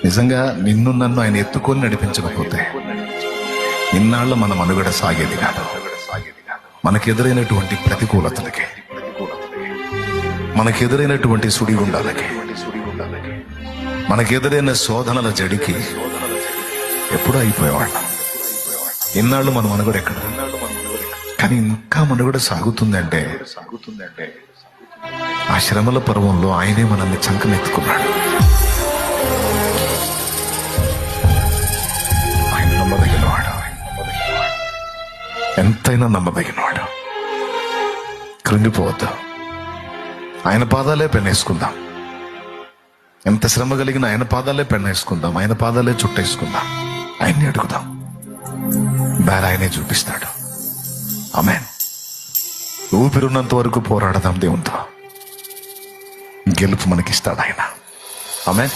నిజంగా నిన్ను నన్ను ఆయన ఎత్తుకొని నడిపించకపోతే ఇన్నాళ్ళు మన మనుగడ సాగేది కాదు. మనకెదురైనటువంటి ప్రతికూలతలకి, మనకెదురైనటువంటి సుడిగుండాలకి, మనకెదురైన శోధనల జడికి ఎప్పుడూ అయిపోయేవాళ్ళం. ఇన్నాళ్ళు మన మనుగడ ఎక్కడ? కానీ ఇంకా మనుగడ సాగుతుందంటే ఆ శ్రమల పర్వంలో ఆయనే మనల్ని చంకనెత్తుకున్నాడు. ఆయన నమ్మదగినవాడు, ఎంతైనా నమ్మదగినవాడు. కృంగిపోవద్దు. ఆయన పాదాలే పెన్నేసుకుందాం. ఎంత శ్రమ కలిగిన ఆయన పాదాలే పెన్నేసుకుందాం, ఆయన పాదాలే చుట్టేసుకుందాం. ఆయన్ని అడుగుదాం, దారి ఆయనే చూపిస్తాడు. ఆమేన్. ఊపిరున్నంత వరకు పోరాడదాం దేవునితో. గెలుపు మనకిస్తాడు ఆయన. ఆమేన్.